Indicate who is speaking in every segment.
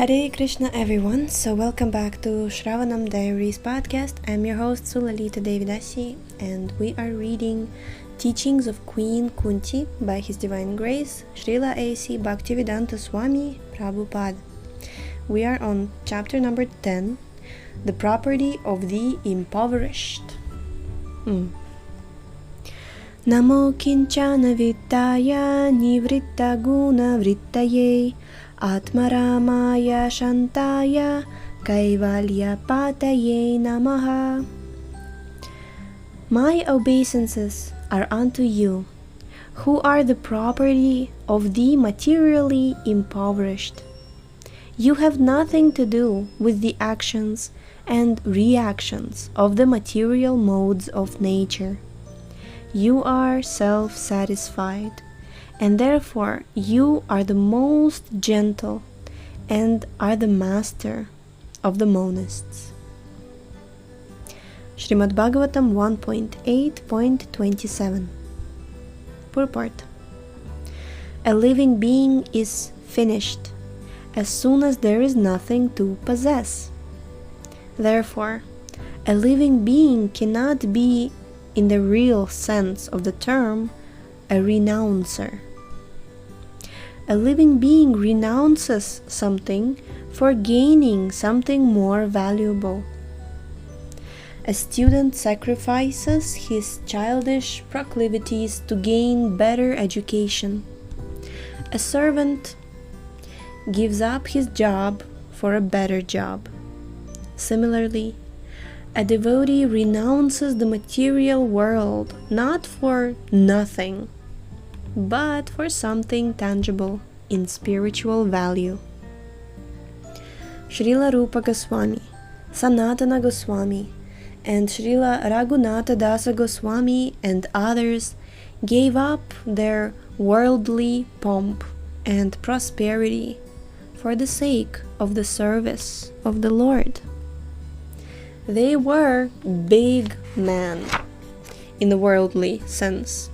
Speaker 1: Hare Krishna everyone, so welcome back to Shravanam Diaries podcast. I'm your host Sulalita Devidasi and we are reading Teachings of Queen Kunti by His Divine Grace Srila A.C. Bhaktivedanta Swami Prabhupada. We are on chapter number 10, The Property of the Impoverished. Namo kinchana vittaya nivritta guna vrittaye Atmaramaya Shantaya Kaivalya Pataye Namaha. My obeisances are unto you, who are the property of the materially impoverished. You have nothing to do with the actions and reactions of the material modes of nature. You are self-satisfied, and therefore you are the most gentle and are the master of the monists. Srimad Bhagavatam 1.8.27. Purport. A living being is finished as soon as there is nothing to possess. Therefore, a living being cannot be, in the real sense of the term, a renouncer. A living being renounces something for gaining something more valuable. A student sacrifices his childish proclivities to gain better education. A servant gives up his job for a better job. Similarly, a devotee renounces the material world not for nothing, but for something tangible in spiritual value. Srila Rupa Goswami, Sanatana Goswami, and Srila Raghunatha Dasa Goswami and others gave up their worldly pomp and prosperity for the sake of the service of the Lord. They were big men in the worldly sense.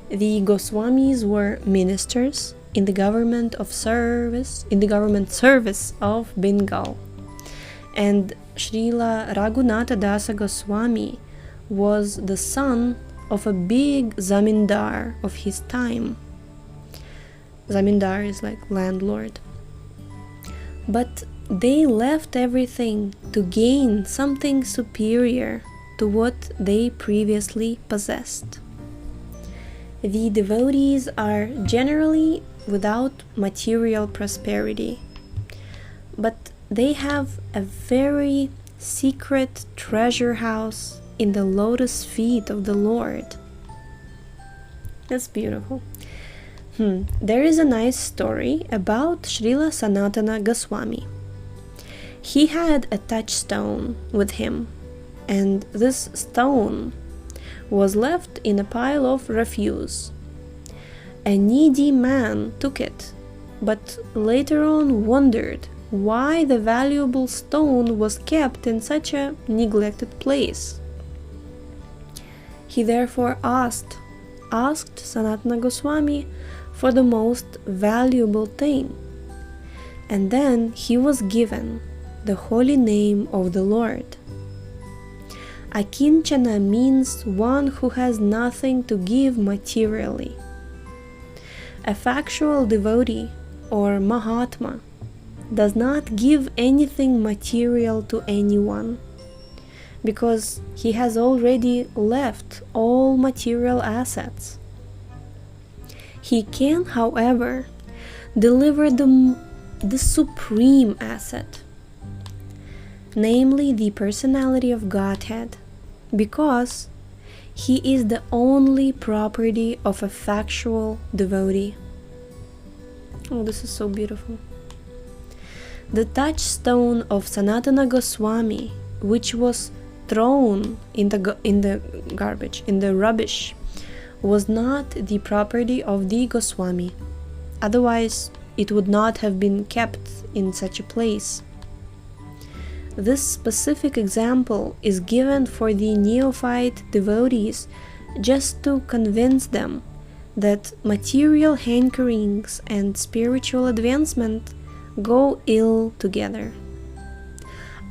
Speaker 1: The Goswamis were ministers in the government service of Bengal, and Srila Raghunatha Dasa Goswami was the son of a big zamindar of his time. Zamindar is like landlord. But they left everything to gain something superior to what they previously possessed. The devotees are generally without material prosperity, but they have a very secret treasure house in the lotus feet of the Lord. That's beautiful. There is a nice story about Srila Sanatana Goswami. He had a touchstone with him, and this stone was left in a pile of refuse. A needy man took it, but later on wondered why the valuable stone was kept in such a neglected place. He therefore asked Sanatana Goswami for the most valuable thing, and then he was given the holy name of the Lord. Akinchana means one who has nothing to give materially. A factual devotee or Mahatma does not give anything material to anyone, because he has already left all material assets. He can, however, deliver the supreme asset, namely the personality of Godhead, because he is the only property of a factual devotee. Oh, this is so beautiful. The touchstone of Sanatana Goswami, which was thrown in the garbage, in the rubbish, was not the property of the Goswami. Otherwise, it would not have been kept in such a place. This specific example is given for the neophyte devotees just to convince them that material hankerings and spiritual advancement go ill together.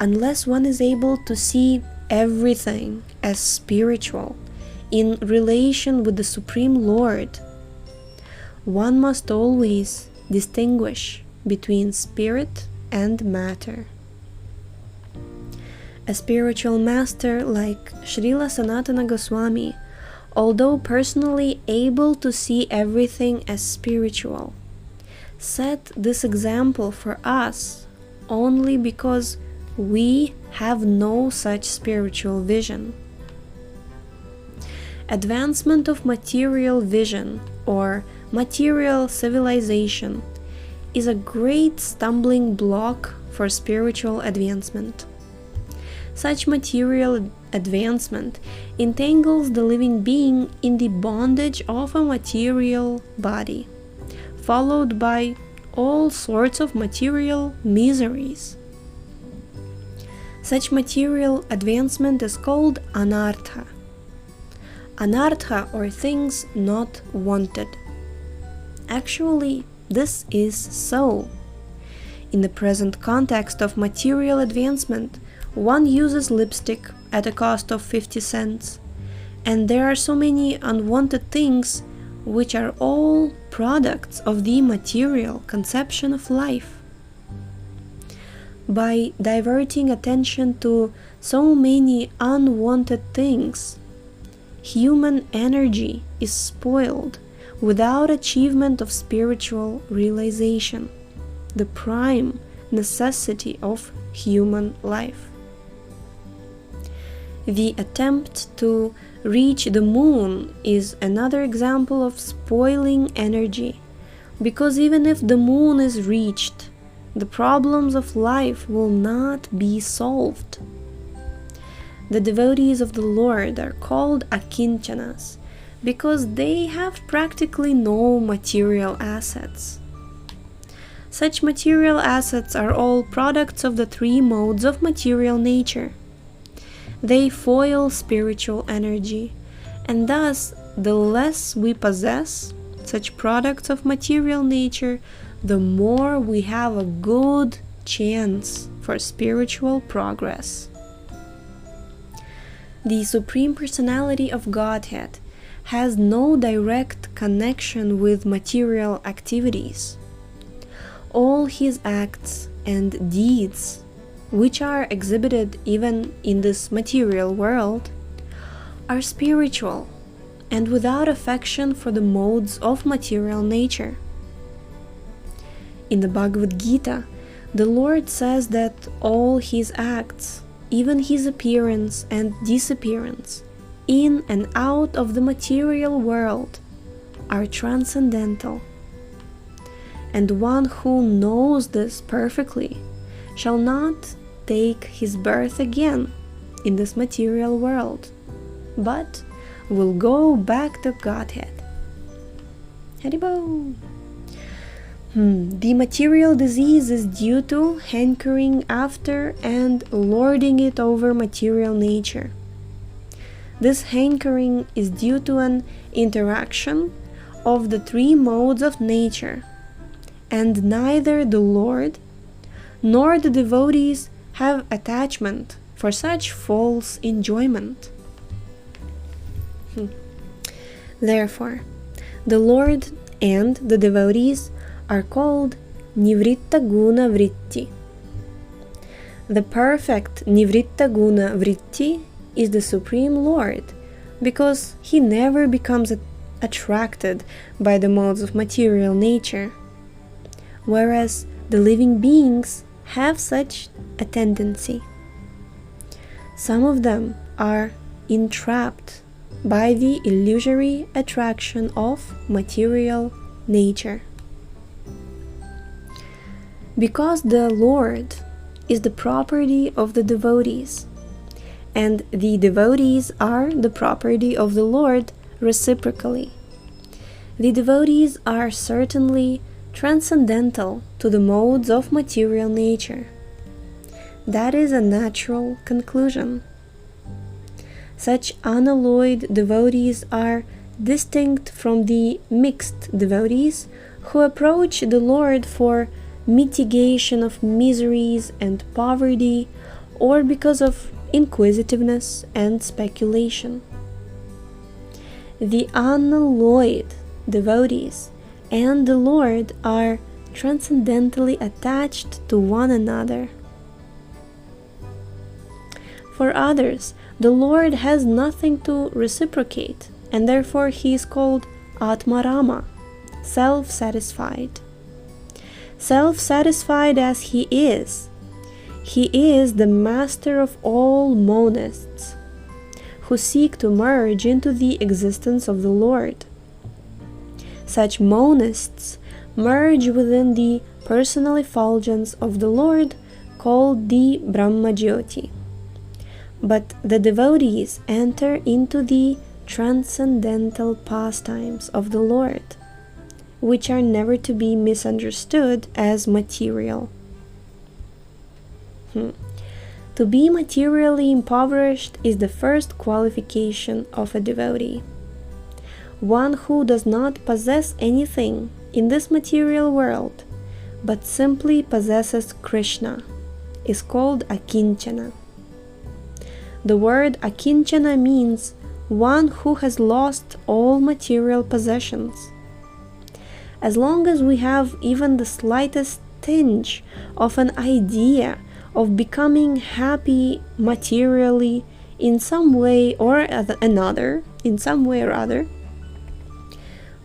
Speaker 1: Unless one is able to see everything as spiritual in relation with the Supreme Lord, one must always distinguish between spirit and matter. A spiritual master like Srila Sanatana Goswami, although personally able to see everything as spiritual, set this example for us only because we have no such spiritual vision. Advancement of material vision or material civilization is a great stumbling block for spiritual advancement. Such material advancement entangles the living being in the bondage of a material body, followed by all sorts of material miseries. Such material advancement is called anartha. Anartha, or things not wanted. Actually, this is so. In the present context of material advancement, one uses lipstick at a cost of 50 cents, and there are so many unwanted things which are all products of the material conception of life. By diverting attention to so many unwanted things, human energy is spoiled without achievement of spiritual realization, the prime necessity of human life. The attempt to reach the moon is another example of spoiling energy, because even if the moon is reached, the problems of life will not be solved. The devotees of the Lord are called akinchanas because they have practically no material assets. Such material assets are all products of the three modes of material nature. They foil spiritual energy, and thus the less we possess such products of material nature, the more we have a good chance for spiritual progress. The Supreme Personality of Godhead has no direct connection with material activities. All his acts and deeds, which are exhibited even in this material world, are spiritual and without affection for the modes of material nature. In the Bhagavad Gita, the Lord says that all his acts, even his appearance and disappearance, in and out of the material world, are transcendental. And one who knows this perfectly shall not take his birth again in this material world, but will go back to Godhead. Haribol. The material disease is due to hankering after and lording it over material nature. This hankering is due to an interaction of the three modes of nature, and neither the Lord nor the devotees have attachment for such false enjoyment. Therefore, the Lord and the devotees are called Nivritta Guna Vritti. The perfect Nivritta Guna Vritti is the Supreme Lord, because he never becomes attracted by the modes of material nature, whereas the living beings have such a tendency. Some of them are entrapped by the illusory attraction of material nature. Because the Lord is the property of the devotees, and the devotees are the property of the Lord reciprocally, the devotees are certainly transcendental to the modes of material nature. That is a natural conclusion. Such unalloyed devotees are distinct from the mixed devotees who approach the Lord for mitigation of miseries and poverty, or because of inquisitiveness and speculation. The unalloyed devotees and the Lord are transcendently attached to one another. For others, the Lord has nothing to reciprocate, and therefore he is called Atmarama, self-satisfied. Self-satisfied as he is the master of all monists, who seek to merge into the existence of the Lord. Such monists merge within the personal effulgence of the Lord, called the Brahmajyoti. But the devotees enter into the transcendental pastimes of the Lord, which are never to be misunderstood as material. To be materially impoverished is the first qualification of a devotee. One who does not possess anything in this material world, but simply possesses Krishna, is called Akinchana. The word Akinchana means one who has lost all material possessions. As long as we have even the slightest tinge of an idea of becoming happy materially in some way or another,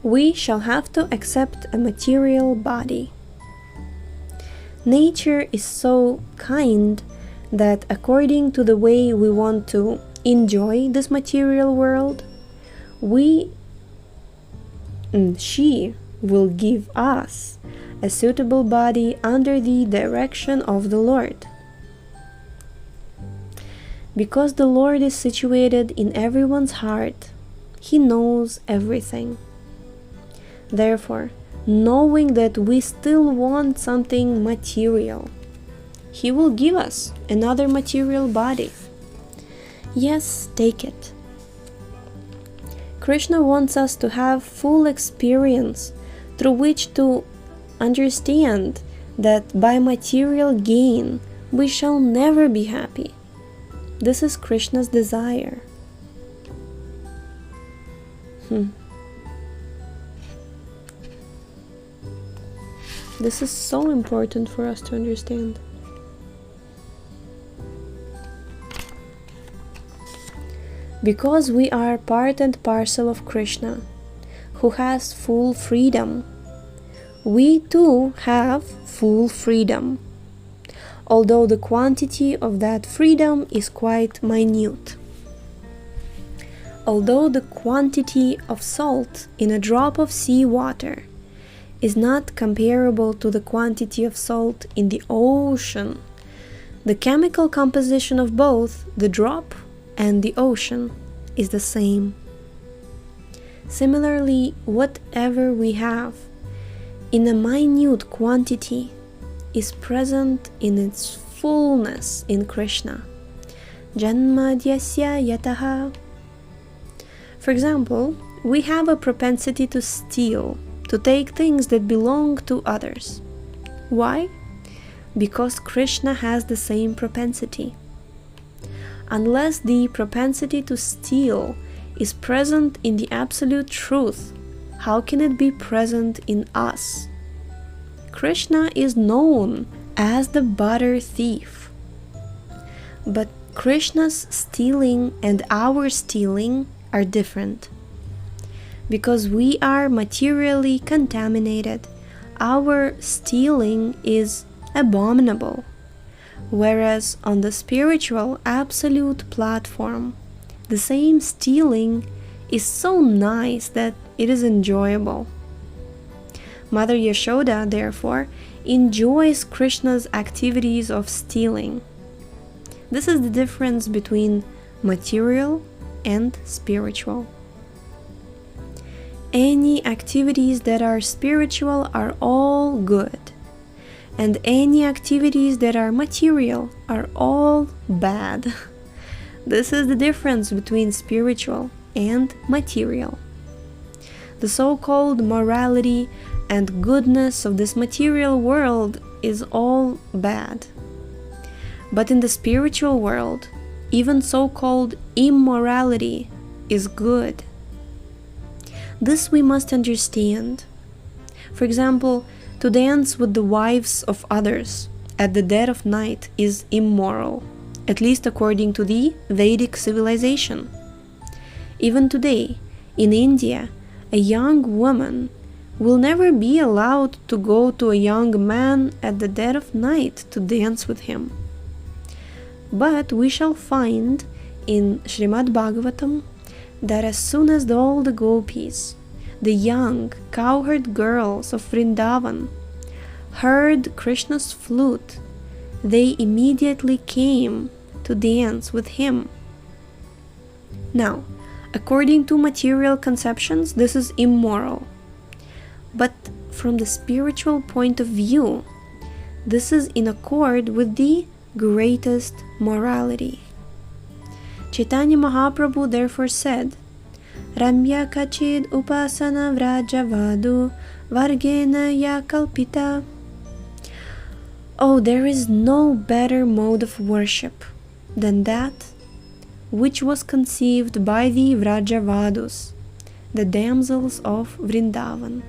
Speaker 1: we shall have to accept a material body. Nature is so kind that according to the way we want to enjoy this material world, she will give us a suitable body under the direction of the Lord. Because the Lord is situated in everyone's heart, he knows everything. Therefore, knowing that we still want something material, he will give us another material body. Yes, take it. Krishna wants us to have full experience through which to understand that by material gain we shall never be happy. This is Krishna's desire. This is so important for us to understand. Because we are part and parcel of Krishna, who has full freedom, we too have full freedom, although the quantity of that freedom is quite minute. Although the quantity of salt in a drop of sea water is not comparable to the quantity of salt in the ocean, the chemical composition of both the drop and the ocean is the same. Similarly, whatever we have in a minute quantity is present in its fullness in Krishna. Janmadyasya yataha. For example, we have a propensity to steal, to take things that belong to others. Why? Because Krishna has the same propensity. Unless the propensity to steal is present in the absolute truth, how can it be present in us? Krishna is known as the butter thief. But Krishna's stealing and our stealing are different. Because we are materially contaminated, our stealing is abominable. Whereas on the spiritual absolute platform, the same stealing is so nice that it is enjoyable. Mother Yashoda, therefore, enjoys Krishna's activities of stealing. This is the difference between material and spiritual. Any activities that are spiritual are all good, and any activities that are material are all bad. This is the difference between spiritual and material. The so-called morality and goodness of this material world is all bad. But in the spiritual world, even so-called immorality is good. This we must understand. For example, to dance with the wives of others at the dead of night is immoral, at least according to the Vedic civilization. Even today, in India, a young woman will never be allowed to go to a young man at the dead of night to dance with him. But we shall find in Srimad Bhagavatam that as soon as all the gopis, the young cowherd girls of Vrindavan, heard Krishna's flute, they immediately came to dance with him. Now, according to material conceptions, this is immoral. But from the spiritual point of view, this is in accord with the greatest morality. Chaitanya Mahaprabhu therefore said, Ramya kachid upasana vrajavadu vargena ya kalpita. Oh, there is no better mode of worship than that which was conceived by the Vrajavadus, the damsels of Vrindavan.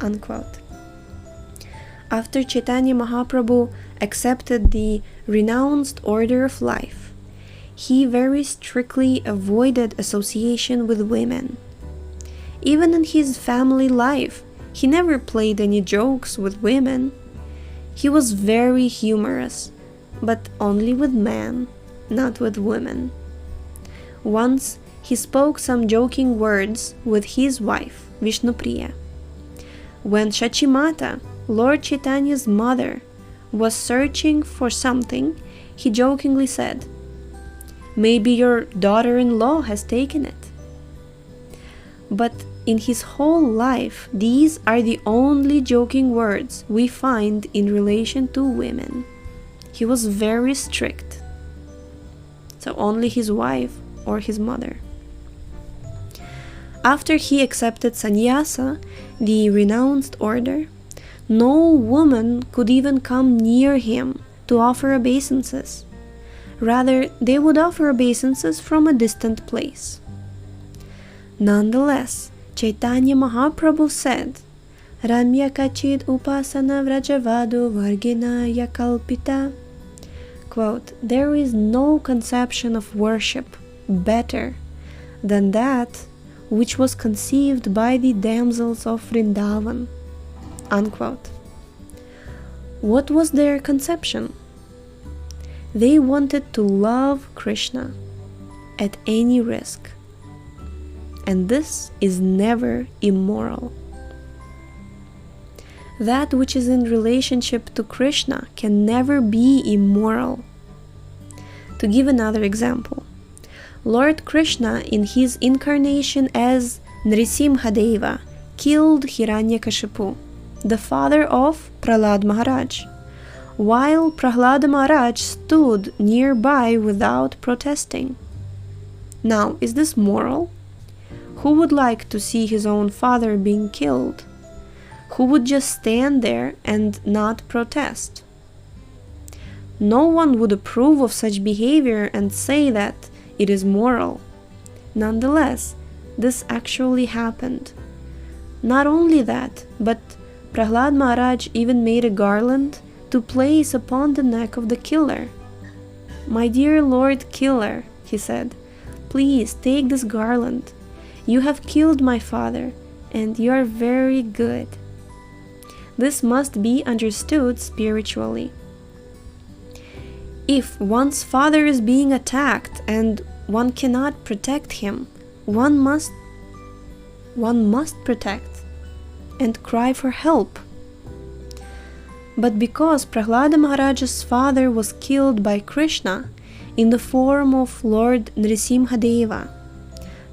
Speaker 1: Unquote. After Chaitanya Mahaprabhu accepted the renounced order of life, he very strictly avoided association with women. Even in his family life, he never played any jokes with women. He was very humorous, but only with men, not with women. Once he spoke some joking words with his wife, Vishnupriya. When Shachimata, Lord Chaitanya's mother, was searching for something, he jokingly said, "Maybe your daughter-in-law has taken it." But in his whole life, these are the only joking words we find in relation to women. He was very strict. So only his wife or his mother. After he accepted sannyasa, the renounced order, no woman could even come near him to offer obeisances. Rather, they would offer obeisances from a distant place. Nonetheless, Chaitanya Mahaprabhu said, Ramya kachid upasana vrajavadu vargina yakalpita. Quote, there is no conception of worship better than that which was conceived by the damsels of Vrindavan. Unquote. What was their conception? They wanted to love Krishna at any risk. And this is never immoral. That which is in relationship to Krishna can never be immoral. To give another example, Lord Krishna in his incarnation as Nrisimhadeva killed Hiranyakashipu, the father of Prahlad Maharaj, while Prahlad Maharaj stood nearby without protesting. Now, is this moral? Who would like to see his own father being killed? Who would just stand there and not protest? No one would approve of such behavior and say that it is moral. Nonetheless, this actually happened. Not only that, but Prahlad Maharaj even made a garland to place upon the neck of the killer. "My dear Lord Killer," he said, "please take this garland. You have killed my father, and you are very good." This must be understood spiritually. If one's father is being attacked and one cannot protect him, one must protect and cry for help. But because Prahlada Maharaj's father was killed by Krishna in the form of Lord Nrisimhadeva,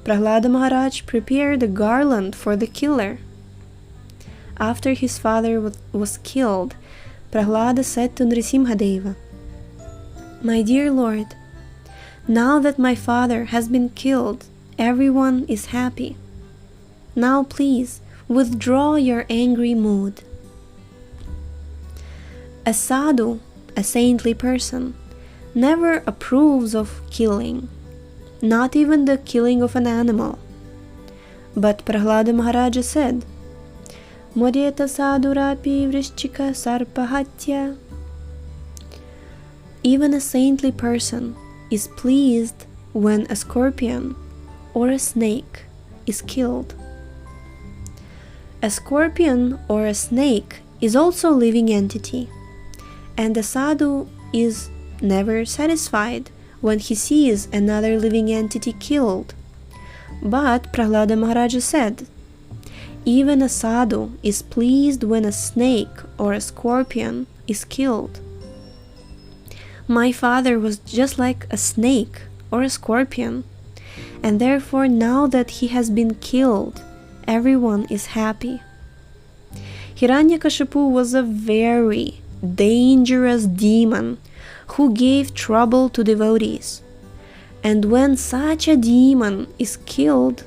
Speaker 1: Prahlada Maharaj prepared a garland for the killer. After his father was killed, Prahlada said to Nrisimhadeva, "My dear Lord, now that my father has been killed, everyone is happy. Now please, Withdraw your angry mood. A sadhu, a saintly person, never approves of killing, not even the killing of an animal. But Prahlada Maharaja said, Modeta sadhurapi vrishchika sarpahatya. Even a saintly person is pleased when a scorpion or a snake is killed. A scorpion or a snake is also a living entity, and the sadhu is never satisfied when he sees another living entity killed. But Prahlada Maharaja said, even a sadhu is pleased when a snake or a scorpion is killed. My father was just like a snake or a scorpion, and therefore now that he has been killed, everyone is happy. Hiranyakashipu was a very dangerous demon who gave trouble to devotees. And when such a demon is killed,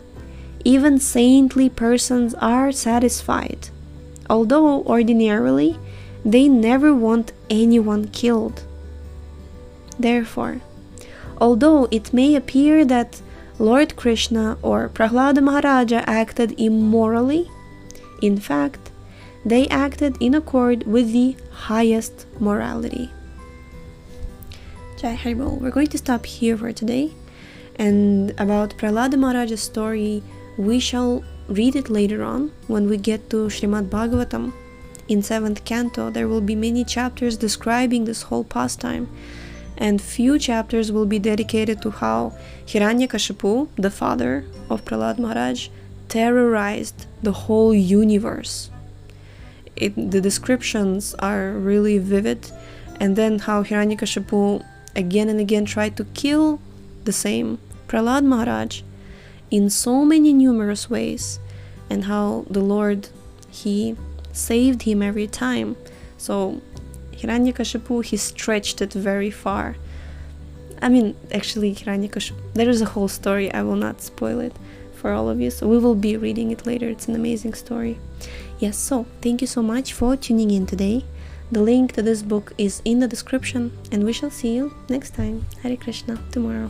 Speaker 1: even saintly persons are satisfied, although ordinarily they never want anyone killed. Therefore, although it may appear that Lord Krishna or Prahlada Maharaja acted immorally, in fact, they acted in accord with the highest morality. Jai Haribol. We're going to stop here for today, and about Prahlada Maharaja's story we shall read it later on when we get to Srimad Bhagavatam. In 7th canto there will be many chapters describing this whole pastime, and few chapters will be dedicated to how Hiranyakashipu, the father of Prahlad Maharaj, terrorized the whole universe. The descriptions are really vivid, and then how Hiranyakashipu again and again tried to kill the same Prahlad Maharaj in so many numerous ways, and how the Lord, he saved him every time. So Hiranyakashipu, he stretched it very far. Actually, Hiranyakashipu, there is a whole story. I will not spoil it for all of you, so we will be reading it later. It's an amazing story. Yes, so thank you so much for tuning in today. The link to this book is in the description, and we shall see you next time. Hare Krishna, tomorrow.